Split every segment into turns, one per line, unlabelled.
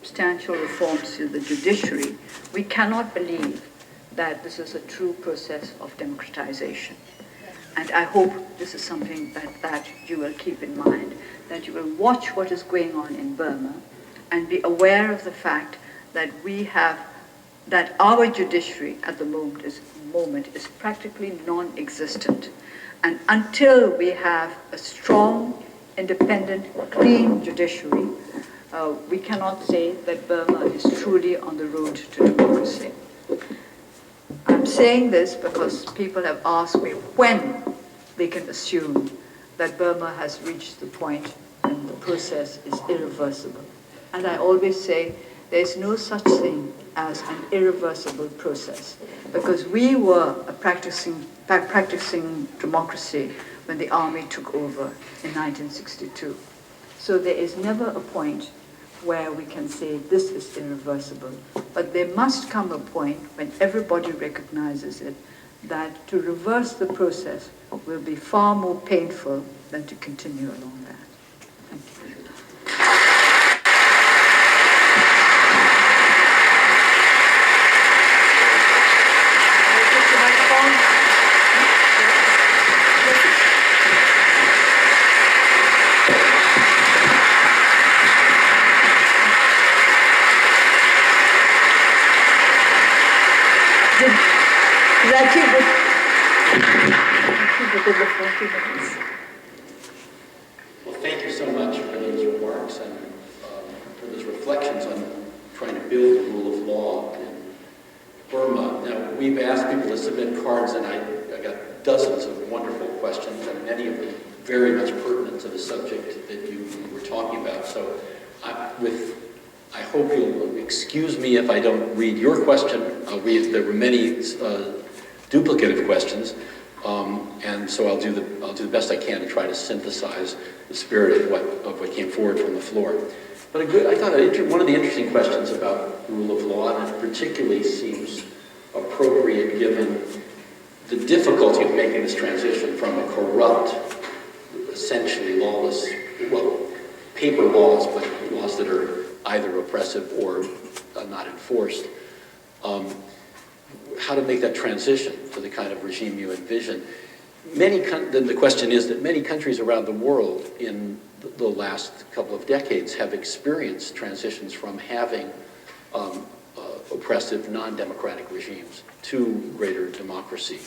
substantial reforms to the judiciary, we cannot believe that this is a true process of democratization. And I hope this is something that you will keep in mind, that you will watch what is going on in Burma and be aware of the fact that that our judiciary at the moment is practically non-existent. And until we have a strong, independent, clean judiciary, we cannot say that Burma is truly on the road to democracy. I'm saying this because people have asked me when they can assume that Burma has reached the point when the process is irreversible. And I always say there's no such thing as an irreversible process, because we were practicing democracy when the army took over in 1962. So there is never a point where we can say this is irreversible. But there must come a point when everybody recognizes it, that to reverse the process will be far more painful than to continue along that. Thank you.
Well, thank you so much for those remarks and for those reflections on trying to build the rule of law in Burma. Now, we've asked people to submit cards, and I got dozens of wonderful questions, and many of them very much pertinent to the subject that you were talking about. So I hope you'll excuse me if I don't read your question. There were many duplicative questions. And so I'll do the best I can to try to synthesize the spirit of what came forward from the floor. But I thought one of the interesting questions about the rule of law, and it particularly seems appropriate given the difficulty of making this transition from a corrupt, essentially lawless, well, paper laws, but laws that are either oppressive or not enforced. How to make that transition to the kind of regime you envision. The question is that many countries around the world in the last couple of decades have experienced transitions from having oppressive, non-democratic regimes to greater democracy.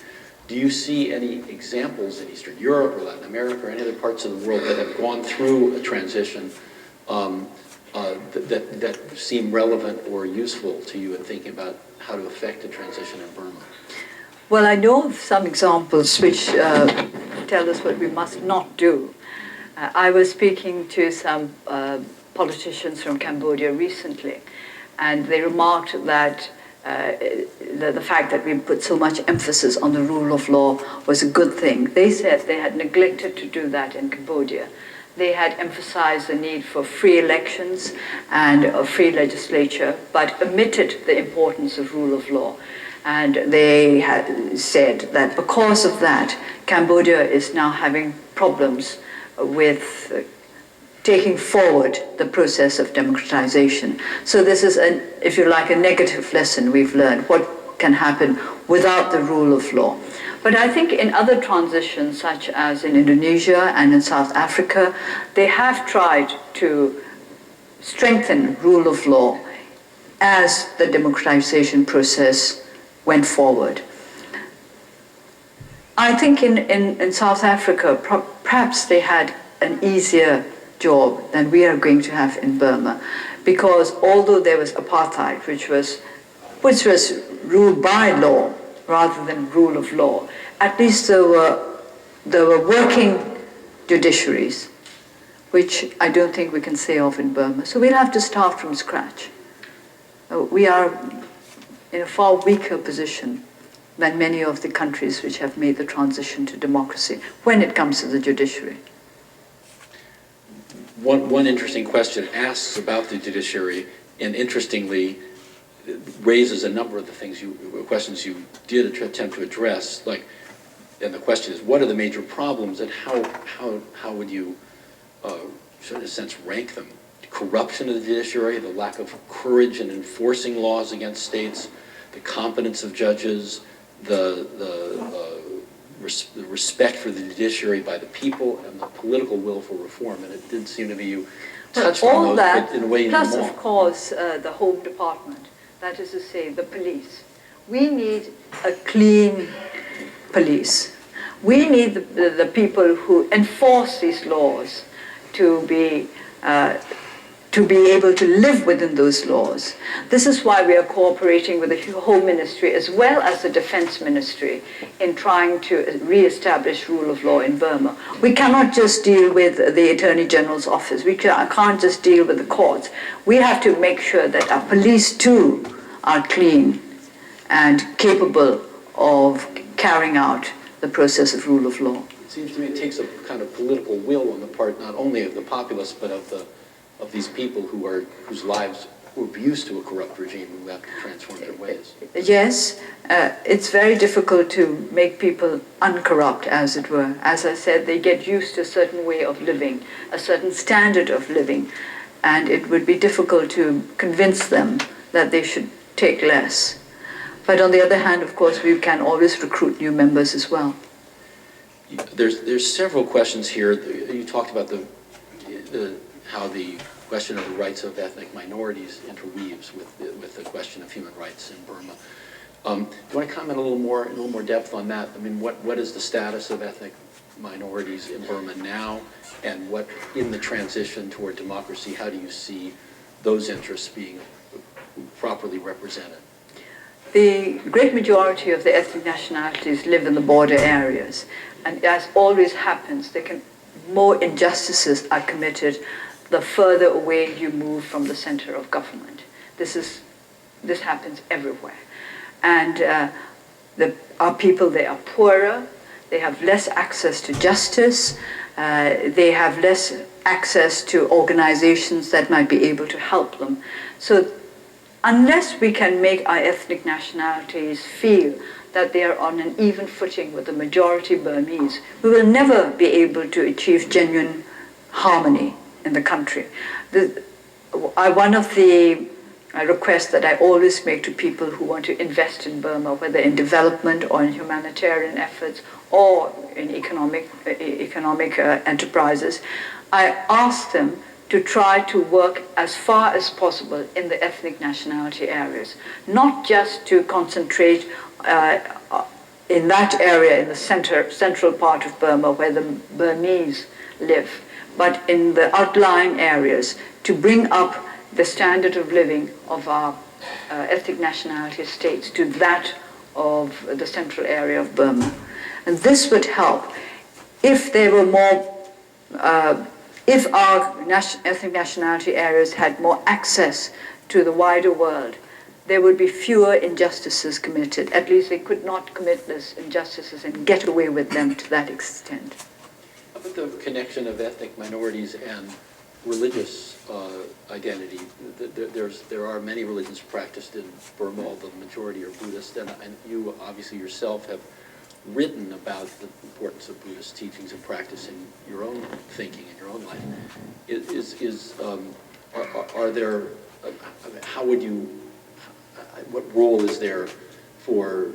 Do you see any examples in Eastern Europe or Latin America or any other parts of the world that have gone through a transition that seem relevant or useful to you in thinking about how to effect a transition in Burma?
Well, I know of some examples which tell us what we must not do. I was speaking to some politicians from Cambodia recently, and they remarked that the fact that we put so much emphasis on the rule of law was a good thing. They said they had neglected to do that in Cambodia. They had emphasized the need for free elections and a free legislature, but omitted the importance of rule of law. And they had said that because of that, Cambodia is now having problems with taking forward the process of democratization. So this is, if you like, a negative lesson we've learned, what can happen without the rule of law. But I think in other transitions, such as in Indonesia and in South Africa, they have tried to strengthen rule of law as the democratization process went forward. I think in South Africa, perhaps they had an easier job than we are going to have in Burma, because although there was apartheid, which was ruled by law rather than rule of law, at least there were working judiciaries, which I don't think we can say of in Burma. So we'll have to start from scratch. We are in a far weaker position than many of the countries which have made the transition to democracy when it comes to the judiciary.
One interesting question asks about the judiciary, and interestingly raises a number of the questions you did attempt to address. And the question is, what are the major problems, and how would you, in a sense, rank them corruption of the judiciary, the lack of courage in enforcing laws against states, the competence of judges, the respect for the judiciary by the people, and the political will for reform. And it did seem to me you touched on those, but in a way
plus
more.
of course the Home Department, that is to say the police. We need a clean police. We need the people who enforce these laws to be able to live within those laws. This is why we are cooperating with the Home Ministry as well as the Defense Ministry in trying to re-establish rule of law in Burma. We cannot just deal with the Attorney General's office. We can't just deal with the courts. We have to make sure that our police too are clean and capable of carrying out the process of rule of law.
It seems to me it takes a kind of political will on the part not only of the populace but of these people whose lives were used to a corrupt regime who have to transform their ways.
Yes, it's very difficult to make people uncorrupt, as it were. As I said, they get used to a certain way of living, a certain standard of living, and it would be difficult to convince them that they should take less. But on the other hand, of course, we can always recruit new members as well.
There's several questions here. You talked about how the question of the rights of ethnic minorities interweaves with the question of human rights in Burma. Do you want to comment in a little more depth on that? I mean, what is the status of ethnic minorities in Burma now, and what in the transition toward democracy? How do you see those interests being properly represented?
The great majority of the ethnic nationalities live in the border areas, and as always happens, more injustices are committed the further away you move from the center of government. This happens everywhere. And our people, they are poorer, they have less access to justice, they have less access to organizations that might be able to help them. So unless we can make our ethnic nationalities feel that they are on an even footing with the majority Burmese, we will never be able to achieve genuine harmony in the country. One of the requests that I always make to people who want to invest in Burma, whether in development or in humanitarian efforts or in economic enterprises, I ask them to try to work as far as possible in the ethnic nationality areas, not just to concentrate in that area, in the central part of Burma where the Burmese live, but in the outlying areas to bring up the standard of living of our ethnic nationality states to that of the central area of Burma. And this would help if there were more, if our ethnic nationality areas had more access to the wider world, there would be fewer injustices committed. At least they could not commit these injustices and get away with them to that extent.
How about the connection of ethnic minorities and religious identity? There are many religions practiced in Burma, although the majority are Buddhist, and you obviously yourself have written about the importance of Buddhist teachings and practice in your own thinking, in your own life. What role is there for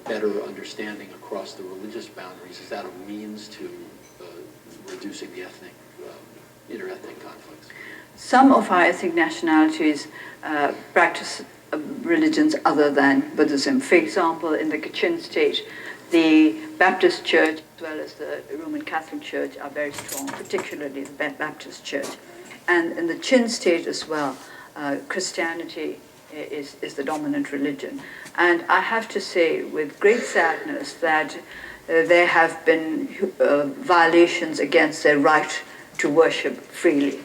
better understanding across the religious boundaries? Is that a means to reducing the inter-ethnic conflicts?
Some of our ethnic nationalities practice religions other than Buddhism. For example, in the Kachin state, the Baptist Church as well as the Roman Catholic Church are very strong, particularly the Baptist Church. And in the Chin state as well, Christianity is the dominant religion. And I have to say with great sadness that there have been violations against their right to worship freely,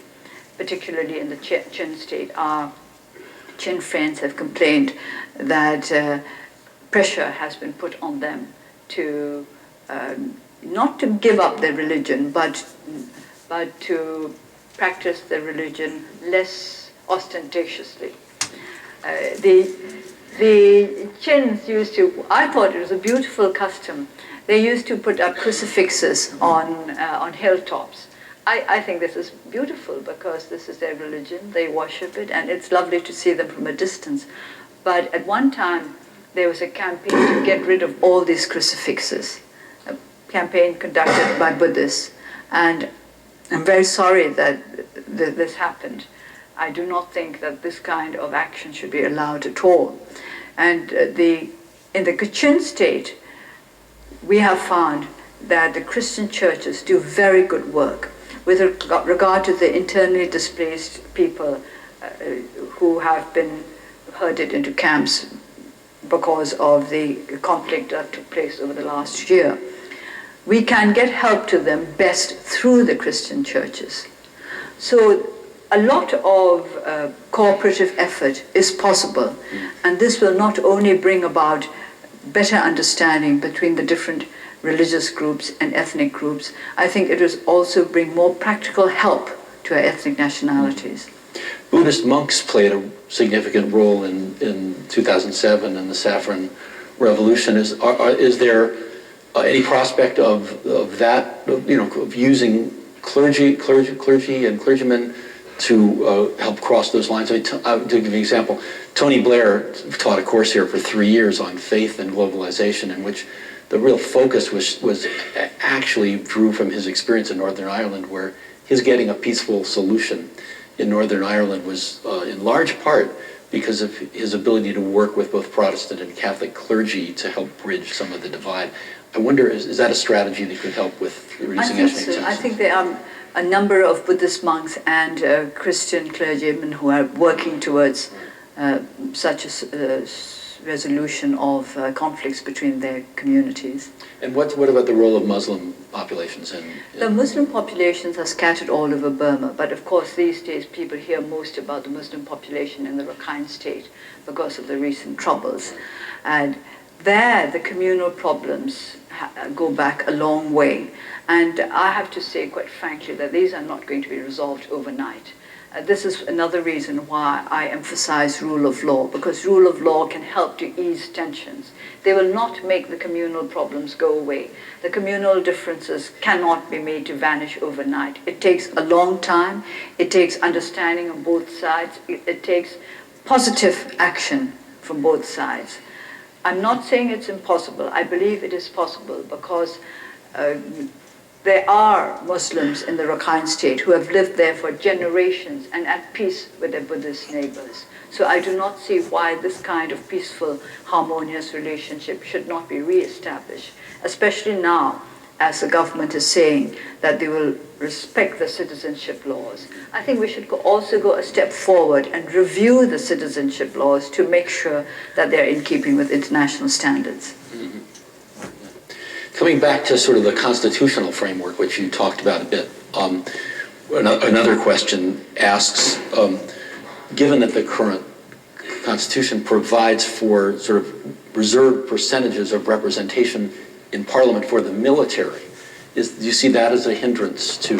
particularly in the Chin state. Our Chin friends have complained that pressure has been put on them to not to give up their religion, but to practice their religion less ostentatiously. The Chins used to, I thought it was a beautiful custom. They used to put up crucifixes on hilltops. I think this is beautiful because this is their religion, they worship it, and it's lovely to see them from a distance. But at one time, there was a campaign to get rid of all these crucifixes, a campaign conducted by Buddhists. And I'm very sorry that this happened. I do not think that this kind of action should be allowed at all. And in the Kachin state, we have found that the Christian churches do very good work with regard to the internally displaced people who have been herded into camps because of the conflict that took place over the last year. We can get help to them best through the Christian churches. So a lot of cooperative effort is possible, and this will not only bring about better understanding between the different religious groups and ethnic groups, I think it will also bring more practical help to our ethnic nationalities.
Buddhist monks played a significant role in 2007 in the Saffron Revolution. Is there any prospect of that, of using clergy and clergymen to help cross those lines? To give you an example, Tony Blair taught a course here for 3 years on faith and globalization, in which the real focus was actually drew from his experience in Northern Ireland, where his getting a peaceful solution in Northern Ireland was in large part because of his ability to work with both Protestant and Catholic clergy to help bridge some of the divide. I wonder, is that a strategy that could help with reducing ethnic tensions?
I think there are a number of Buddhist monks and Christian clergymen who are working towards such a resolution of conflicts between their communities.
And what about the role of Muslim populations?
The Muslim populations are scattered all over Burma, but of course these days people hear most about the Muslim population in the Rakhine state because of the recent troubles. And there the communal problems go back a long way. And I have to say quite frankly that these are not going to be resolved overnight. This is another reason why I emphasize rule of law, because rule of law can help to ease tensions. They will not make the communal problems go away. The communal differences cannot be made to vanish overnight. It takes a long time. It takes understanding on both sides. It takes positive action from both sides. I'm not saying it's impossible. I believe it is possible because there are Muslims in the Rakhine state who have lived there for generations and at peace with their Buddhist neighbors. So I do not see why this kind of peaceful, harmonious relationship should not be re-established, especially now as the government is saying that they will respect the citizenship laws. I think we should also go a step forward and review the citizenship laws to make sure that they're in keeping with international standards.
Mm-hmm. Coming back to sort of the constitutional framework, which you talked about a bit, another question asks, given that the current Constitution provides for sort of reserved percentages of representation in Parliament for the military, do you see that as a hindrance to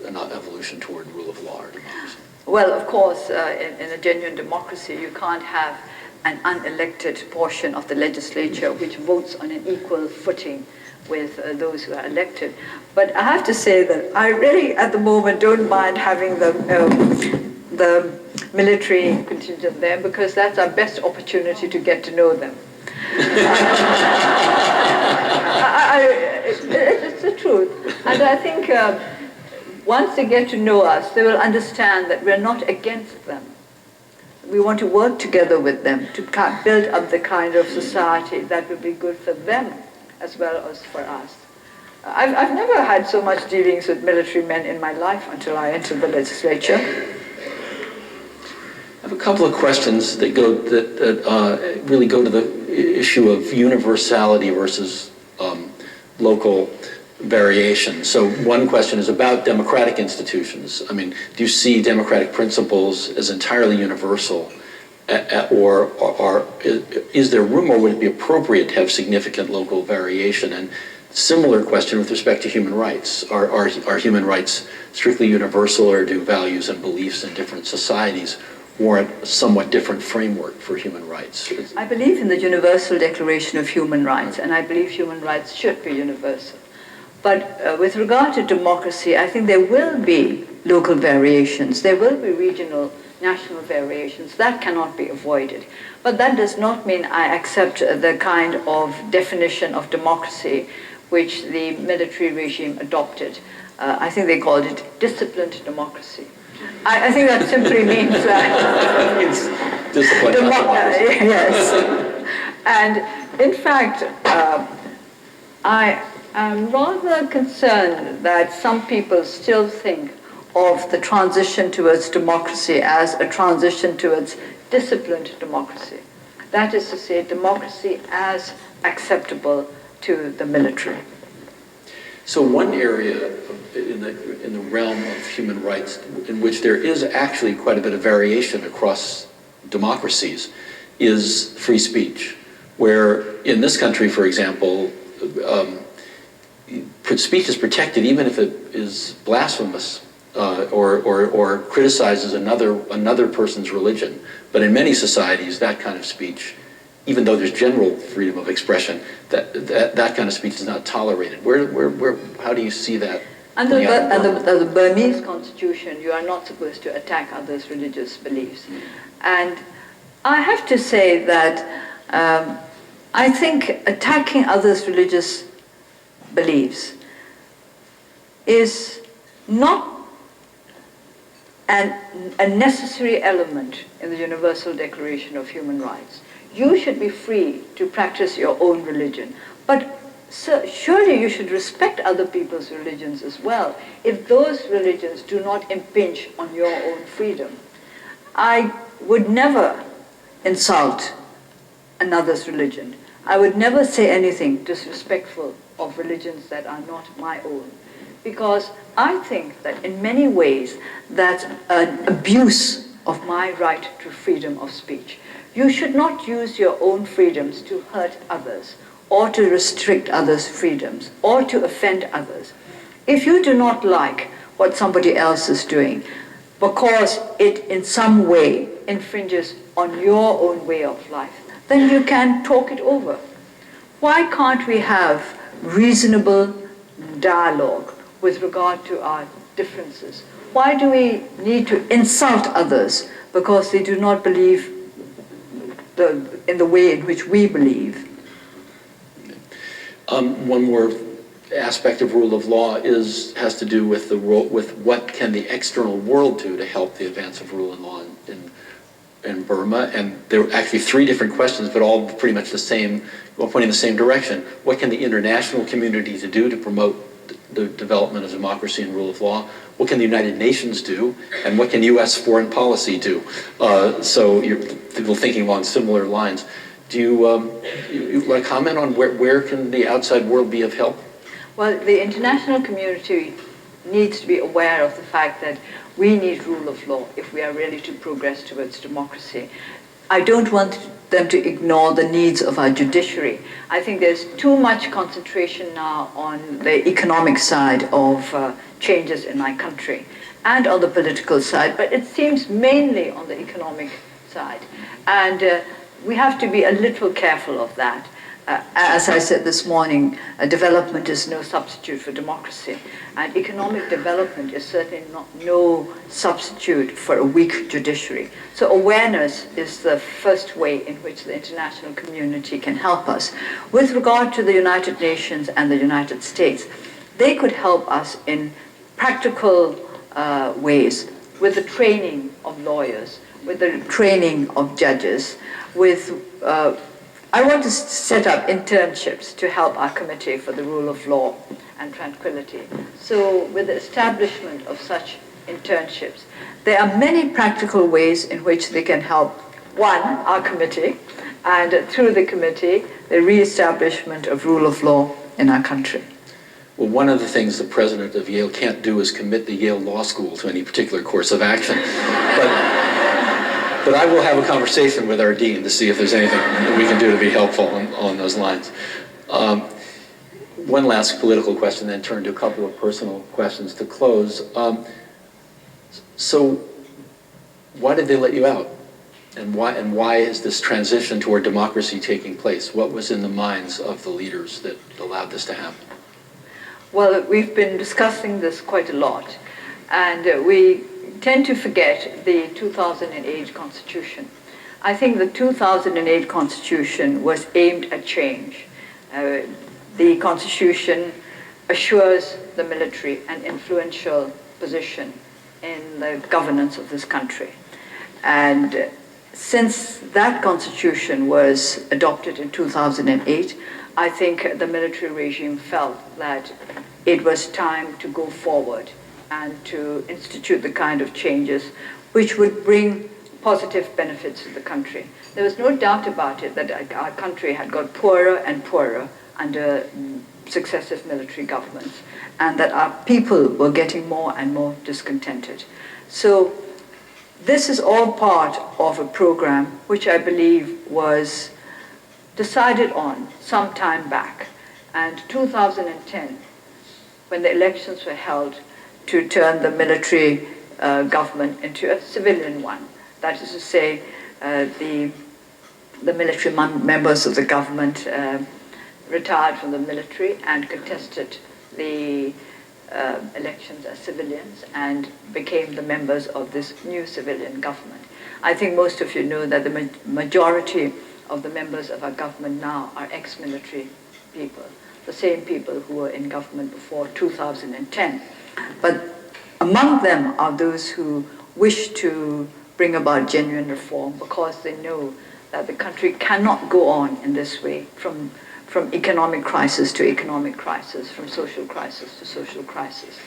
an evolution toward rule of law or democracy?
Well, of course, in a genuine democracy, you can't have an unelected portion of the legislature which votes on an equal footing with those who are elected. But I have to say that I really, at the moment, don't mind having the military contingent there, because that's our best opportunity to get to know them. It's the truth. And I think once they get to know us, they will understand that we're not against them. We want to work together with them to build up the kind of society that will be good for them as well as for us. I've never had so much dealings with military men in my life until I entered the legislature.
I have a couple of questions that really go to the issue of universality versus local variation. So one question is about democratic institutions. I mean, do you see democratic principles as entirely universal, or is there room, or would it be appropriate to have significant local variation? And similar question with respect to human rights. Are human rights strictly universal, or do values and beliefs in different societies warrant a somewhat different framework for human rights?
I believe in the Universal Declaration of Human Rights, and I believe human rights should be universal. But with regard to democracy, I think there will be local variations. There will be regional, national variations. That cannot be avoided. But that does not mean I accept the kind of definition of democracy which the military regime adopted. I think they called it disciplined democracy. I think that simply means that...
It's disciplined democracy.
Yes. And in fact, I am rather concerned that some people still think of the transition towards democracy as a transition towards disciplined democracy. That is to say, democracy as acceptable to the military.
So one area in the realm of human rights in which there is actually quite a bit of variation across democracies is free speech, where in this country, for example, speech is protected even if it is blasphemous or criticizes another person's religion. But in many societies, that kind of speech, even though there's general freedom of expression, that kind of speech is not tolerated. How do you see that?
Under the Burmese constitution, you are not supposed to attack others' religious beliefs. And I have to say that I think attacking others' religious beliefs is not a necessary element in the Universal Declaration of Human Rights. You should be free to practice your own religion, but surely you should respect other people's religions as well, if those religions do not impinge on your own freedom. I would never insult another's religion. I would never say anything disrespectful of religions that are not my own, because I think that in many ways that's an abuse of my right to freedom of speech. You should not use your own freedoms to hurt others, or to restrict others' freedoms, or to offend others. If you do not like what somebody else is doing, because it in some way infringes on your own way of life, then you can talk it over. Why can't we have reasonable dialogue with regard to our differences? Why do we need to insult others because they do not believe in the way in which we believe?
One more aspect of rule of law has to do with with what can the external world do to help the advance of rule of law in Burma. And there are actually three different questions, but all pretty much the same, all pointing in the same direction. What can the international community do to promote the development of democracy and rule of law? What can the United Nations do? And what can U.S. foreign policy do? So you're people thinking along similar lines. Do you want to comment on where can the outside world be of help?
Well, the international community needs to be aware of the fact that we need rule of law if we are really to progress towards democracy. I don't want them to ignore the needs of our judiciary. I think there's too much concentration now on the economic side of changes in my country and on the political side, but it seems mainly on the economic side. And we have to be a little careful of that. As I said this morning, development is no substitute for democracy, and economic development is certainly no substitute for a weak judiciary. So awareness is the first way in which the international community can help us. With regard to the United Nations and the United States, they could help us in practical ways with the training of lawyers, with the training of judges, I want to set up internships to help our Committee for the Rule of Law and Tranquility. So with the establishment of such internships, there are many practical ways in which they can help, one, our committee, and through the committee, the re-establishment of rule of law in our country.
Well, one of the things the president of Yale can't do is commit the Yale Law School to any particular course of action. But I will have a conversation with our dean to see if there's anything that we can do to be helpful on those lines. One last political question, then turn to a couple of personal questions to close. So why did they let you out? And why is this transition toward democracy taking place? What was in the minds of the leaders that allowed this to happen?
Well, we've been discussing this quite a lot, and we tend to forget the 2008 Constitution. I think the 2008 Constitution was aimed at change. The Constitution assures the military an influential position in the governance of this country. And since that Constitution was adopted in 2008, I think the military regime felt that it was time to go forward and to institute the kind of changes which would bring positive benefits to the country. There was no doubt about it that our country had got poorer and poorer under successive military governments, and that our people were getting more and more discontented. So this is all part of a program which I believe was decided on some time back. And 2010, when the elections were held to turn the military government into a civilian one, that is to say, the military members of the government retired from the military and contested the elections as civilians and became the members of this new civilian government. I think most of you know that the majority of the members of our government now are ex-military people, the same people who were in government before 2010. But among them are those who wish to bring about genuine reform because they know that the country cannot go on in this way from economic crisis to economic crisis, from social crisis to social crisis.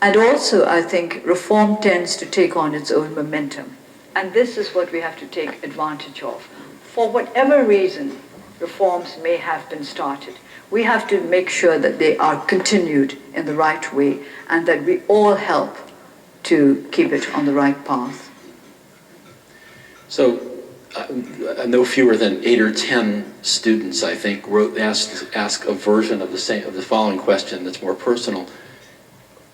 And also, I think reform tends to take on its own momentum. And this is what we have to take advantage of. For whatever reason reforms may have been started, we have to make sure that they are continued in the right way and that we all help to keep it on the right path.
So, no fewer than 8 or 10 students, I think, asked a version of the following question that's more personal.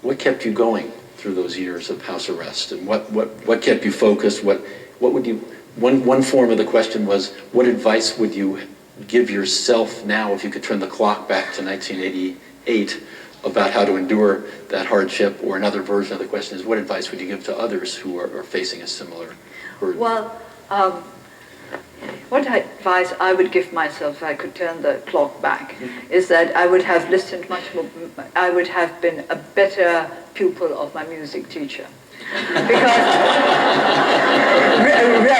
What kept you going through those years of house arrest, and what kept you focused? What would you? One form of the question was, what advice would you give yourself now if you could turn the clock back to 1988 about how to endure that hardship? Or another version of the question is, what advice would you give to others who are facing a similar burden?
Well, what advice I would give myself if I could turn the clock back is that I would have listened much more, I would have been a better pupil of my music teacher. Because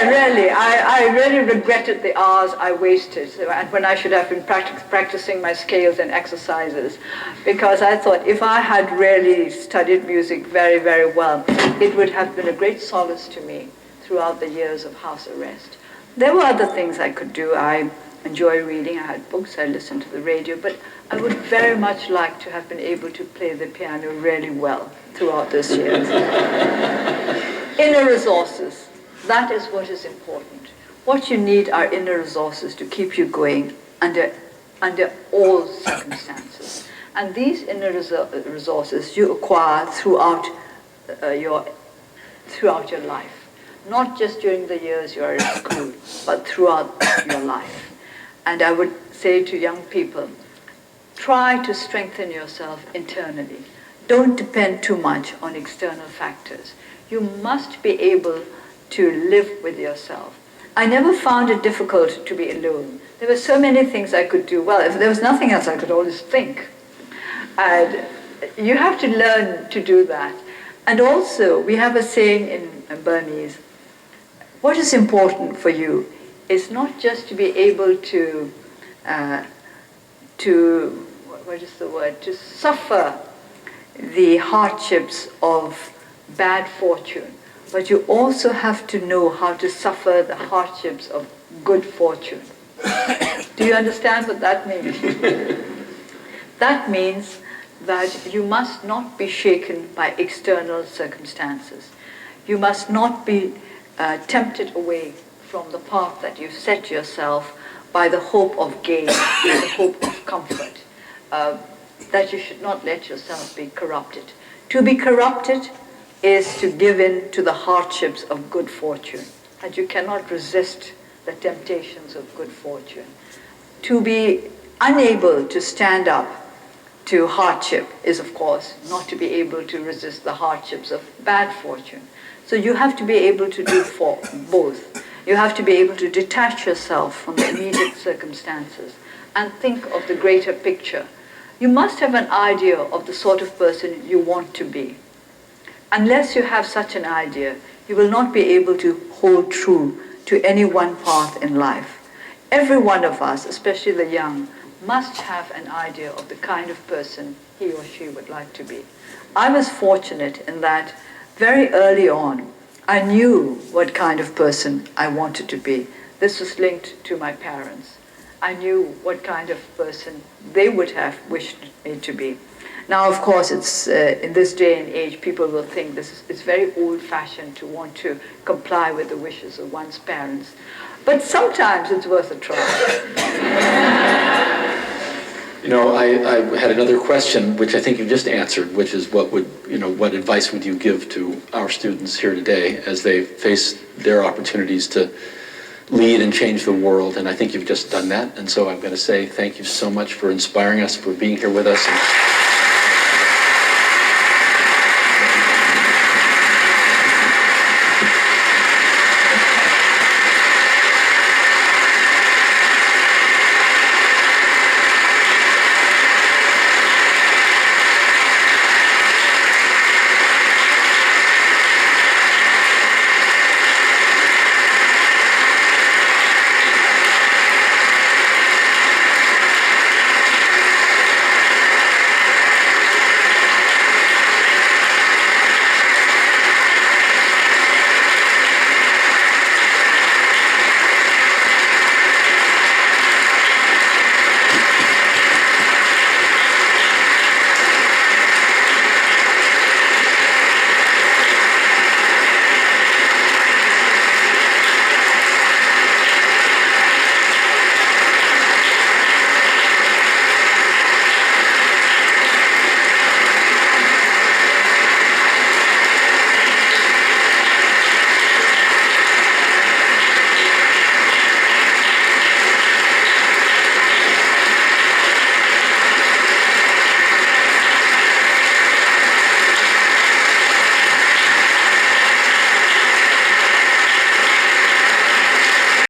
really, I really regretted the hours I wasted and when I should have been practicing my scales and exercises, because I thought if I had really studied music very, very well, it would have been a great solace to me throughout the years of house arrest. There were other things I could do. I enjoy reading, I had books, I listened to the radio, but I would very much like to have been able to play the piano really well throughout those years. Inner resources, that is what is important. What you need are inner resources to keep you going under all circumstances. And these inner resources you acquire throughout your life. Not just during the years you are in school, but throughout your life. And I would say to young people, try to strengthen yourself internally. Don't depend too much on external factors. You must be able to live with yourself. I never found it difficult to be alone. There were so many things I could do. Well, if there was nothing else, I could always think. And you have to learn to do that. And also, we have a saying in Burmese, what is important for you is not just to be able to suffer the hardships of bad fortune, but you also have to know how to suffer the hardships of good fortune. Do you understand what that means? That means that you must not be shaken by external circumstances. You must not be tempted away from the path that you've set yourself by the hope of gain, the hope of comfort, that you should not let yourself be corrupted. To be corrupted is to give in to the hardships of good fortune, and you cannot resist the temptations of good fortune. To be unable to stand up to hardship is, of course, not to be able to resist the hardships of bad fortune. So you have to be able to do both. You have to be able to detach yourself from the immediate circumstances and think of the greater picture. You must have an idea of the sort of person you want to be. Unless you have such an idea, you will not be able to hold true to any one path in life. Every one of us, especially the young, must have an idea of the kind of person he or she would like to be. I was fortunate in that very early on, I knew what kind of person I wanted to be. This was linked to my parents. I knew what kind of person they would have wished me to be. Now, of course, it's in this day and age, people will think it's very old-fashioned to want to comply with the wishes of one's parents. But sometimes it's worth a try.
You know, I had another question, which I think you just answered, which is what advice would you give to our students here today as they face their opportunities to lead and change the world? And I think you've just done that. And so I'm going to say thank you so much for inspiring us, for being here with us.